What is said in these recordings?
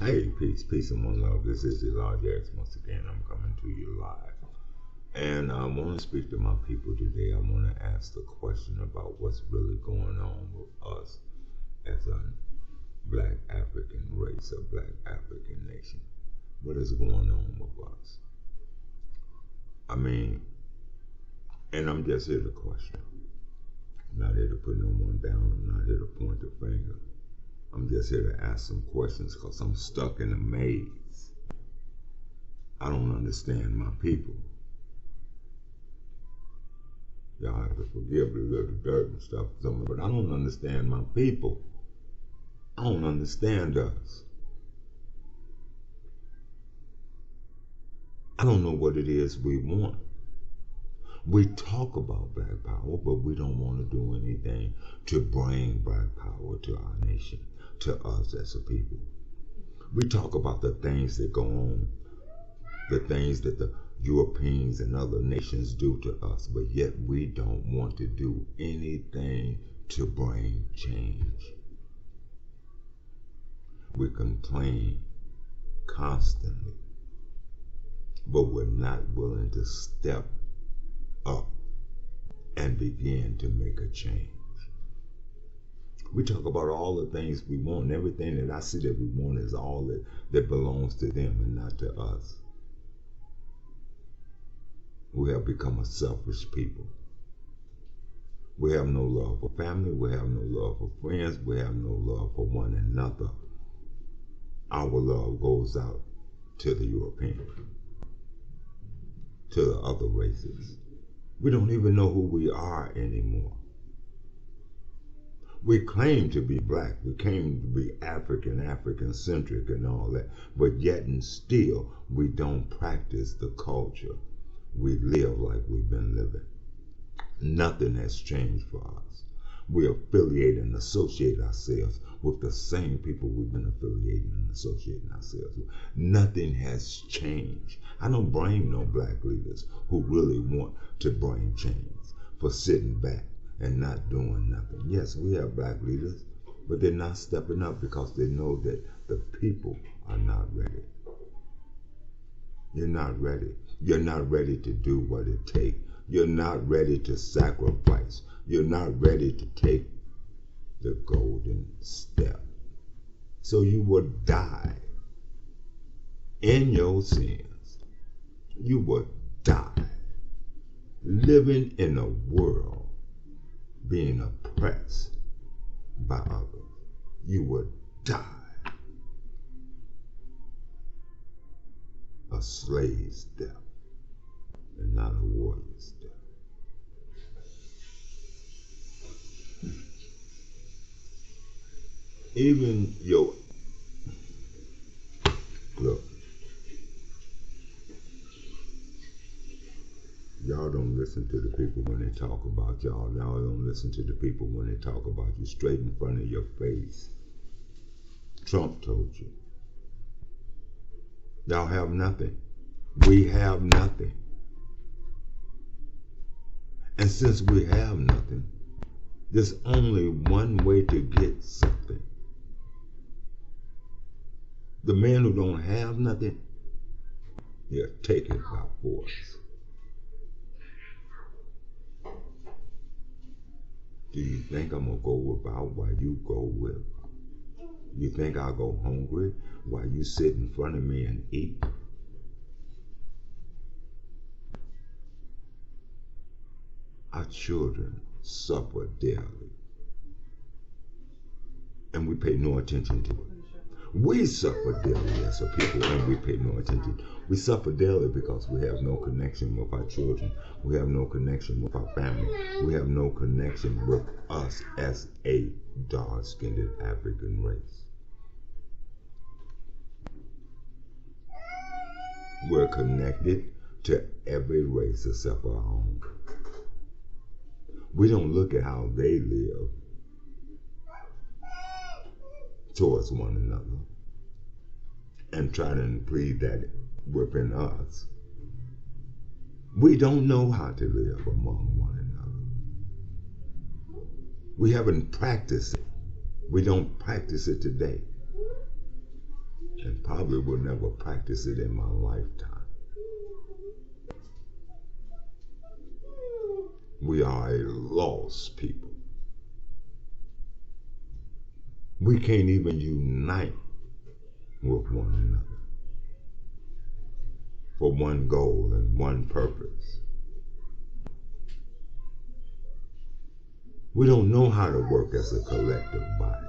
Hey, peace, and one love. This is Elijah X. Once again, I'm coming to you live. And I want to speak to my people today. I want to ask the question about what's really going on with us as a black African race, a black African nation. What is going on with us? I mean, and I'm just here to question. I'm not here to put no one down. I'm not here to point the finger. I'm just here to ask some questions because I'm stuck in a maze. I don't understand my people. Y'all have to forgive the little dirt and stuff, but I don't understand my people. I don't understand us. I don't know what it is we want. We talk about black power, but we don't want to do anything to bring black power to our nation, to us as a people. We talk about the things that go on, the things that the Europeans and other nations do to us, but yet we don't want to do anything to bring change. We complain constantly, but we're not willing to step up and begin to make a change. We talk about all the things we want, and everything that I see that we want is all that belongs to them and not to us. We have become a selfish people. We have no love for family. We have no love for friends. We have no love for one another. Our love goes out to the European, to the other races. We don't even know who we are anymore. We claim to be black. We claim to be African-centric and all that. But yet and still, we don't practice the culture. We live like we've been living. Nothing has changed for us. We affiliate and associate ourselves with the same people we've been affiliating and associating ourselves with. Nothing has changed. I don't blame no black leaders who really want to bring change for sitting back and not doing nothing. Yes, we have black leaders, but they're not stepping up because they know that the people are not ready. You're not ready. You're not ready to do what it takes. You're not ready to sacrifice. You're not ready to take the golden step. So you will die in your sins. You will die living in a world being oppressed by others. You will die a slave's death and not a warrior's death. Even your look, y'all don't listen to the people when they talk about y'all. Y'all don't listen to the people when they talk about you straight in front of your face. Trump told you. Y'all have nothing. We have nothing. And since we have nothing, there's only one way to get something. The men who don't have nothing, they're taken by force. Do you think I'm going to go without while you go with? You think I'll go hungry while you sit in front of me and eat? Our children suffer daily, and we pay no attention to it. We suffer daily as a people, and we pay no attention. We suffer daily because we have no connection with our children. We have no connection with our family. We have no connection with us as a dark-skinned African race. We're connected to every race except our own. We don't look at how they live towards one another and try to breed that within us. We don't know how to live among one another. We haven't practiced it. We don't practice it today. and probably will never practice it in my lifetime. We are a lost people. We can't even unite with one another for one goal and one purpose. We don't know how to work as a collective body.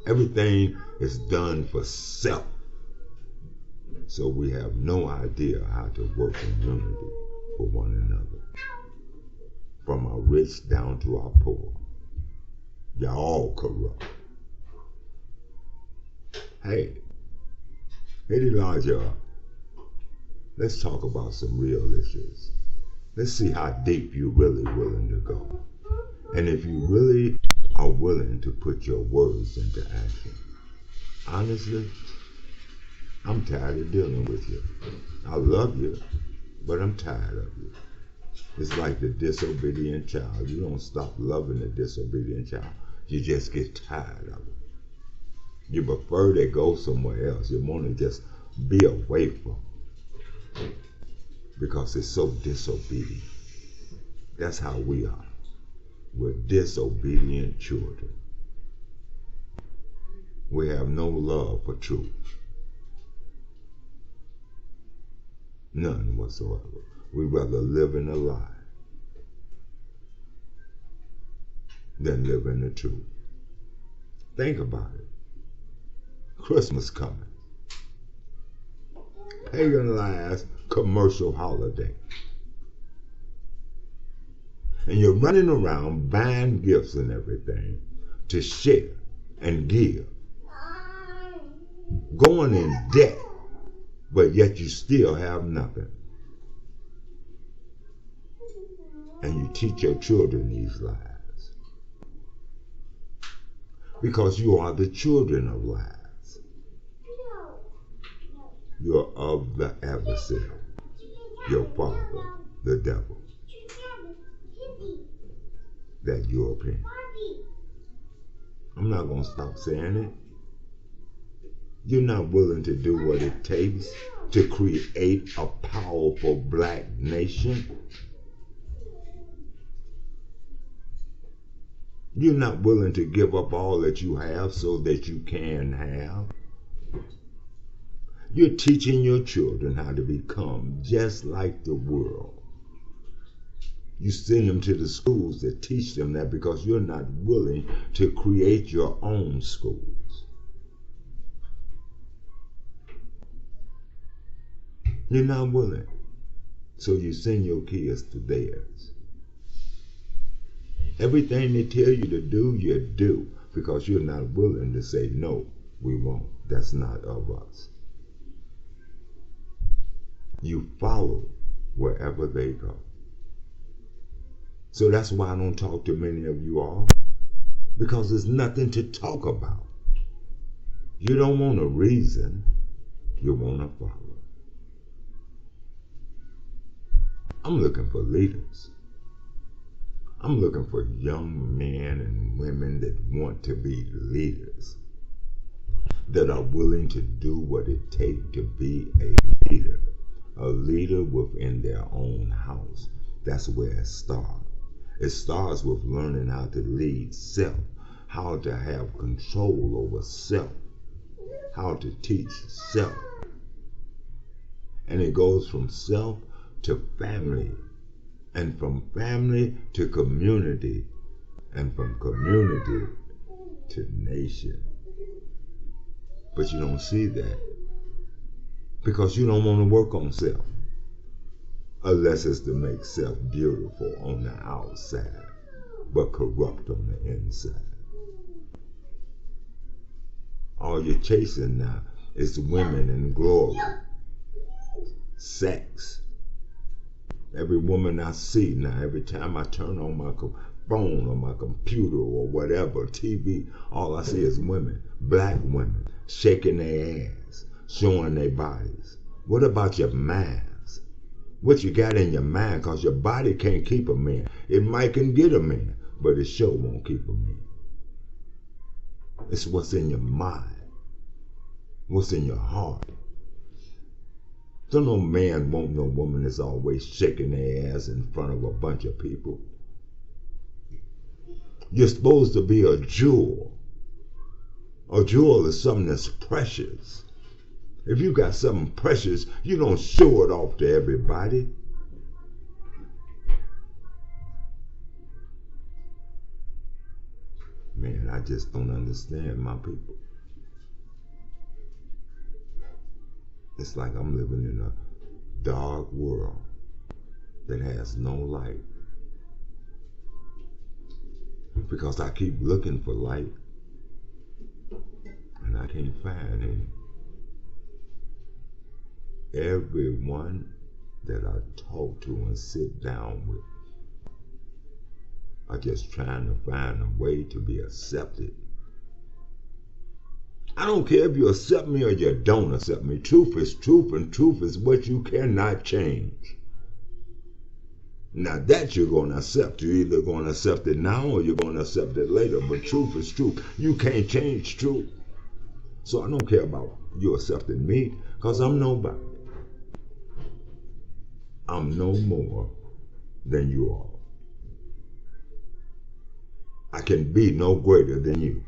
Everything is done for self. So we have no idea how to work in unity for one another. From our rich down to our poor. You're all corrupt. Hey Elijah, let's talk about some real issues. Let's see how deep you're really willing to go. And if you really are willing to put your words into action. Honestly, I'm tired of dealing with you. I love you, but I'm tired of you. It's like the disobedient child. You don't stop loving the disobedient child. You just get tired of it. You prefer they go somewhere else. You want to just be away from it because it's so disobedient. That's how we are. We're disobedient children. We have no love for truth. None whatsoever. We'd rather live in a lie than live in the truth. Think about it. Christmas coming. Paganized commercial holiday. And you're running around buying gifts and everything to share and give. Going in debt, but yet you still have nothing. And you teach your children these lies. Because you are the children of lies. You're of the adversary, your father, the devil, that European. I'm not going to stop saying it. You're not willing to do what it takes to create a powerful black nation. You're not willing to give up all that you have so that you can have. You're teaching your children how to become just like the world. You send them to the schools that teach them that because you're not willing to create your own schools. You're not willing. So you send your kids to theirs. Everything they tell you to do, you do because you're not willing to say, no, we won't. That's not of us. You follow wherever they go. So that's why I don't talk to many of you all, because there's nothing to talk about. You don't want a reason, you want to follow. I'm looking for leaders. I'm looking for young men and women that want to be leaders, that are willing to do what it takes to be a leader within their own house. That's where it starts. It starts with learning how to lead self, how to have control over self, how to teach self. And it goes from self to family, and from family to community, and from community to nation. But you don't see that because you don't want to work on self unless it's to make self beautiful on the outside but corrupt on the inside. All you're chasing now is women and glory, sex. Every woman I see now, every time I turn on my phone or my computer or whatever, TV, all I see is women, black women, shaking their ass, showing their bodies. What about your minds? What you got in your mind? Because your body can't keep a man. It might can get a man, but it sure won't keep a man. It's what's in your mind, what's in your heart. So no man won't no woman that's always shaking their ass in front of a bunch of people. You're supposed to be a jewel. A jewel is something that's precious. If you got something precious, you don't show it off to everybody. Man, I just don't understand my people. It's like I'm living in a dark world that has no light. Because I keep looking for light and I can't find any. Everyone that I talk to and sit down with are just trying to find a way to be accepted. I don't care if you accept me or you don't accept me. Truth is truth, and truth is what you cannot change. Now that you're going to accept, you're either going to accept it now or you're going to accept it later. But truth is truth. You can't change truth. So I don't care about you accepting me, because I'm nobody. I'm no more than you are. I can be no greater than you.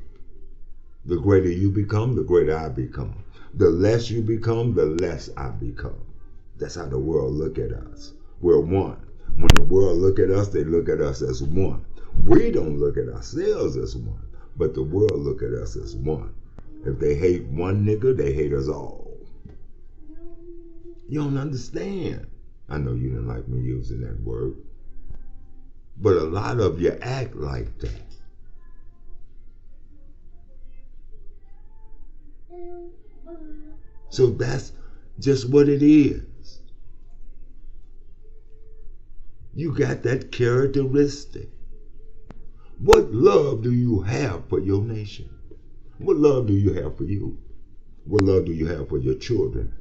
The greater you become, the greater I become. The less you become, the less I become. That's how the world look at us. We're one. When the world look at us, they look at us as one. We don't look at ourselves as one, but the world look at us as one. If they hate one nigga, they hate us all. You don't understand. I know you didn't like me using that word, but a lot of you act like that. So that's just what it is. You got that characteristic. What love do you have for your nation? What love do you have for you? What love do you have for your children?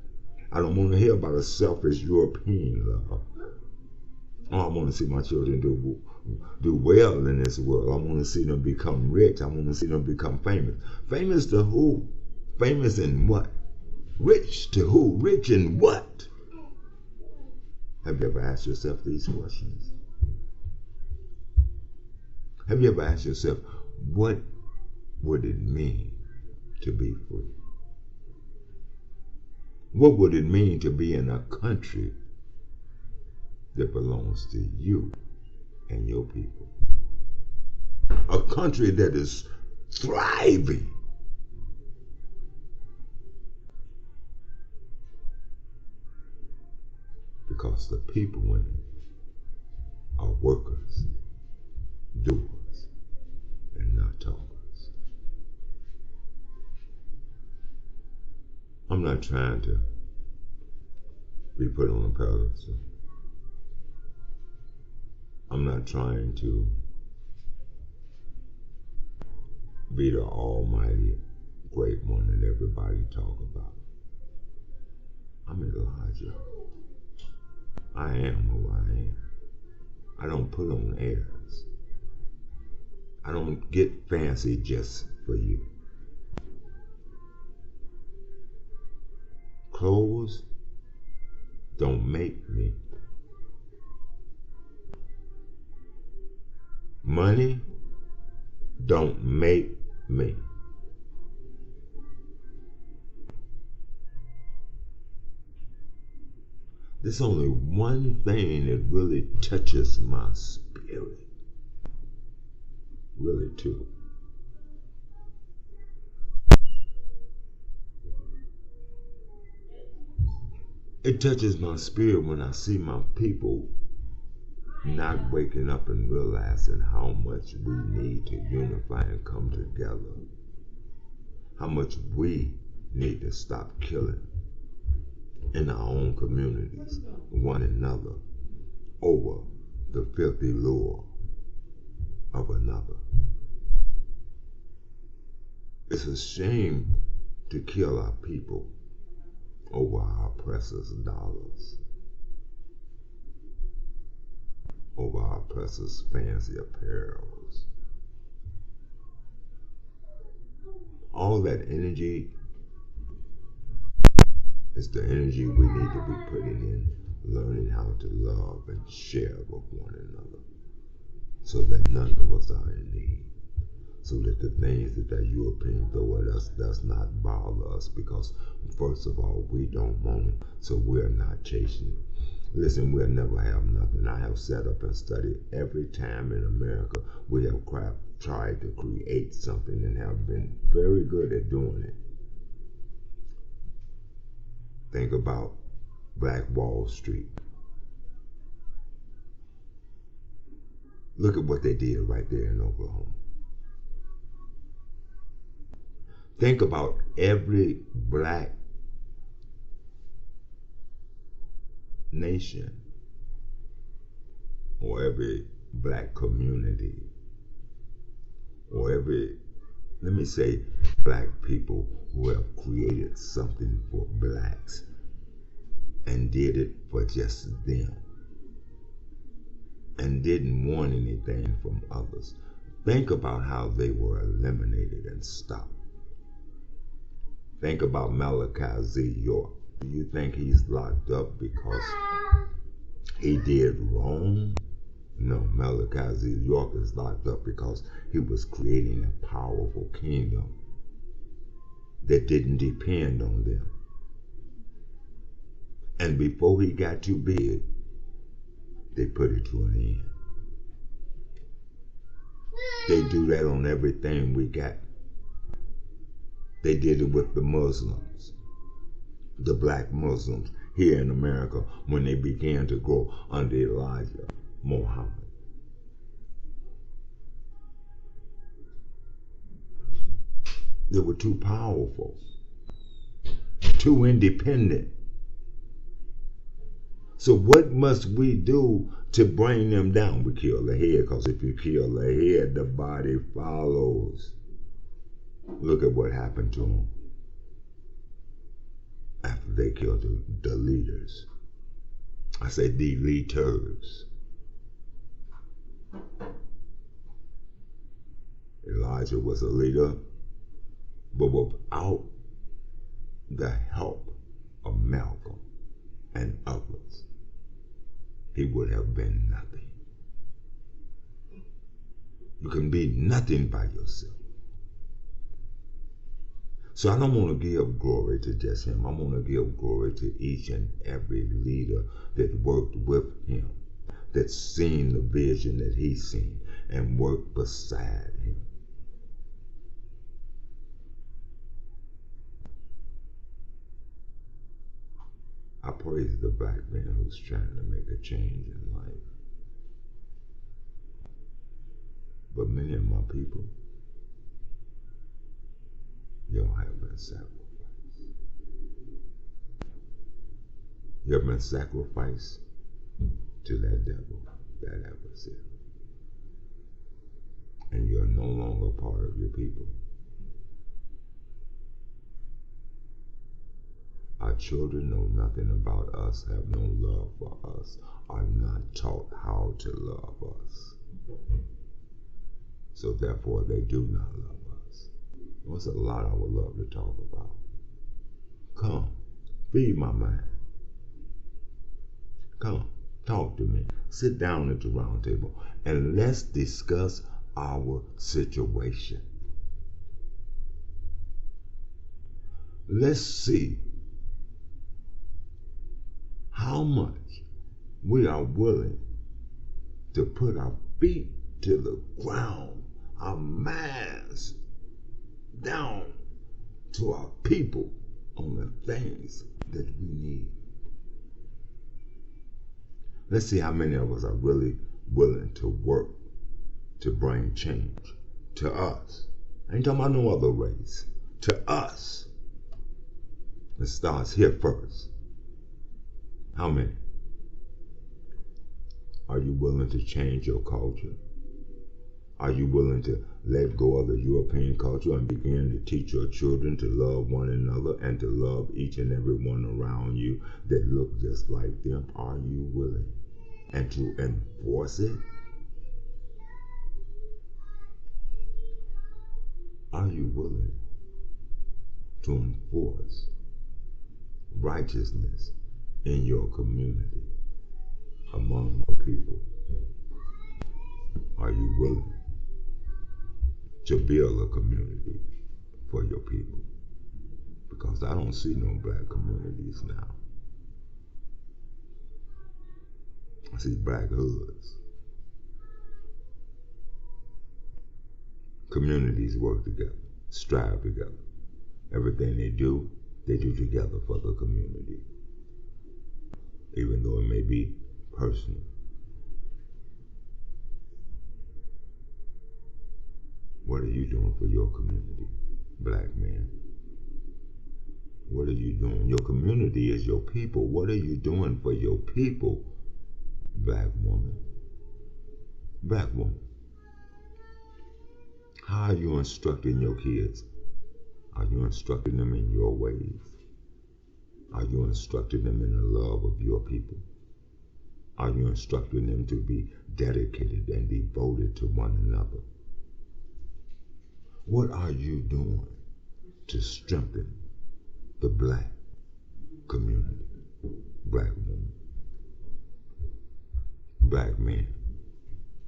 I don't want to hear about a selfish European love. Oh, I want to see my children do well in this world. I want to see them become rich. I want to see them become famous. Famous to who? Famous in what? Rich to who? Rich in what? Have you ever asked yourself these questions? Have you ever asked yourself, what would it mean to be free? What would it mean to be in a country that belongs to you and your people? A country that is thriving. Because the people in it are workers, doers, and not talkers. I'm not trying to be put on a pedestal. I'm not trying to be the almighty great one that everybody talk about. I'm Elijah. I am who I am. I don't put on airs. I don't get fancy just for you. Clothes don't make me. Money don't make me. There's only one thing that really touches my spirit. Really, too. It touches my spirit when I see my people not waking up and realizing how much we need to unify and come together. How much we need to stop killing in our own communities, one another, over the filthy lure of another. It's a shame to kill our people over our precious dollars, over our precious fancy apparels. All that energy is the energy we need to be putting in learning how to love and share with one another so that none of us are in need. So that the things that the Europeans throw at us does not bother us, because first of all, we don't want it, so we're not chasing it. Listen, we'll never have nothing. I have sat up and studied every time in America we have tried to create something and have been very good at doing it. Think about Black Wall Street. Look at what they did right there in Oklahoma. Think about every black nation or every black community or every, let me say, black people who have created something for blacks and did it for just them and didn't want anything from others. Think about how they were eliminated and stopped. Think about Malachi Z. York. Do you think he's locked up because he did wrong? No, Malachi Z. York is locked up because he was creating a powerful kingdom that didn't depend on them. And before he got too big, they put it to an end. They do that on everything we got. They did it with the Muslims, the black Muslims here in America when they began to grow under Elijah Muhammad. They were too powerful, too independent. So what must we do to bring them down? We kill the head, because if you kill the head, the body follows. Look at what happened to them after they killed the leaders. I say the leaders. Elijah was a leader, but without the help of Malcolm and others, he would have been nothing. You can be nothing by yourself. So I don't want to give glory to just him. I want to give glory to each and every leader that worked with him, that's seen the vision that he's seen and worked beside him. I praise the black man who's trying to make a change in life. But many of my people, y'all have been sacrificed. You have been sacrificed to that devil, that adversary. And you're no longer part of your people. Our children know nothing about us, have no love for us, are not taught how to love us. So therefore they do not love us. There's a lot I would love to talk about. Come, feed my mind. Come, talk to me. Sit down at the round table and let's discuss our situation. Let's see how much we are willing to put our feet to the ground, our minds down to our people on the things that we need. Let's see how many of us are really willing to work to bring change to us. I ain't talking about no other race. To us. It starts here first. How many? Are you willing to change your culture? Are you willing to let go of the European culture and begin to teach your children to love one another and to love each and every one around you that look just like them? Are you willing? And to enforce it? Are you willing to enforce righteousness in your community, among your people? Are you willing to build a community for your people? Because I don't see no black communities now. I see black hoods. Communities work together, strive together. Everything they do together for the community, even though it may be personal. What are you doing for your community, black man? What are you doing? Your community is your people. What are you doing for your people, black woman? Black woman. How are you instructing your kids? Are you instructing them in your ways? Are you instructing them in the love of your people? Are you instructing them to be dedicated and devoted to one another? What are you doing to strengthen the black community, black woman, black man?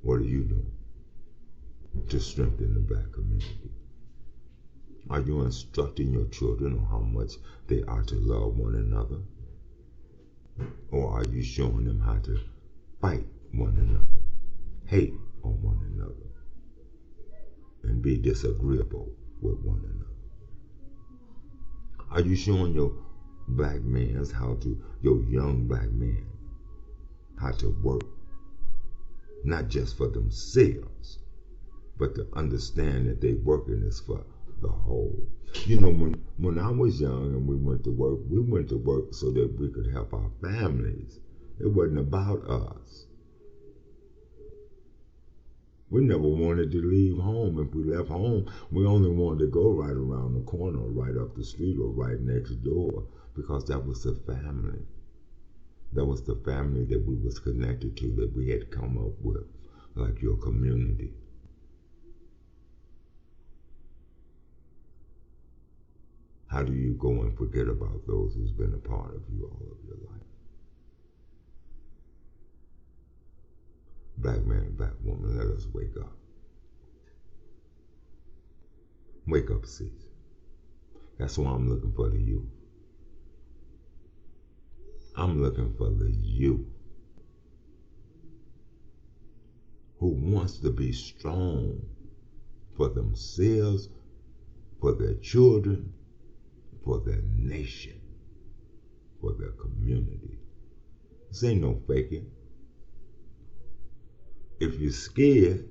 What are you doing to strengthen the black community? Are you instructing your children on how much they are to love one another? Or are you showing them how to fight one another, hate on one another, and be disagreeable with one another? Are you showing your black mans your young black men, how to work, not just for themselves, but to understand that they working is for the whole? You know, when I was young and we went to work so that we could help our families. It wasn't about us. We never wanted to leave home. If we left home, we only wanted to go right around the corner, or right up the street, or right next door, because that was the family. That was the family that we was connected to, that we had come up with, like your community. How do you go and forget about those who's been a part of you all of your life? Black man, black woman, let us wake up. Wake up, sis. That's why I'm looking for the youth. I'm looking for the youth who wants to be strong for themselves, for their children, for their nation, for their community. This ain't no faking. If you're scared,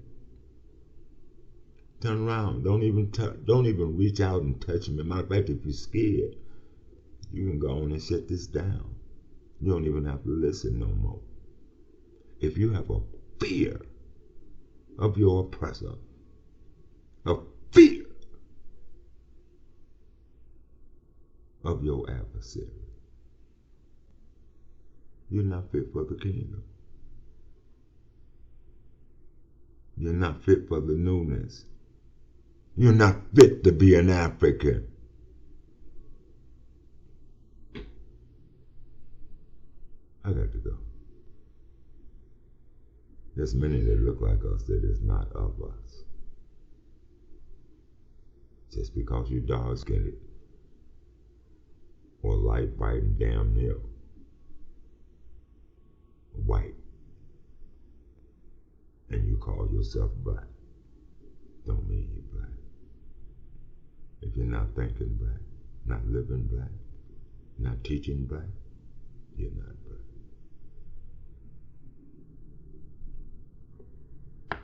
turn around. Don't even reach out and touch me. Matter of fact, if you're scared, you can go on and shut this down. You don't even have to listen no more. If you have a fear of your oppressor, a fear of your adversary, you're not fit for the kingdom. You're not fit for the newness. You're not fit to be an African. I got to go. There's many that look like us that is not of us. Just because you're dark-skinned or light, white, and damn near white, and you call yourself black, don't mean you're black. If you're not thinking black, not living black, not teaching black, you're not black.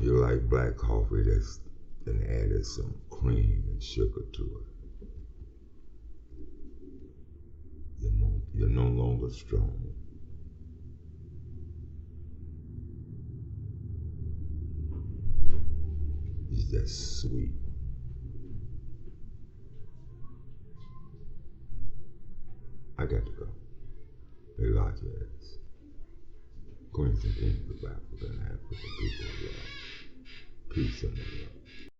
You like black coffee that's been added some cream and sugar to it. You're no longer strong. It's just sweet. I got to go. Elijah is. Queens and kings of Africa and African people of love. Peace and love.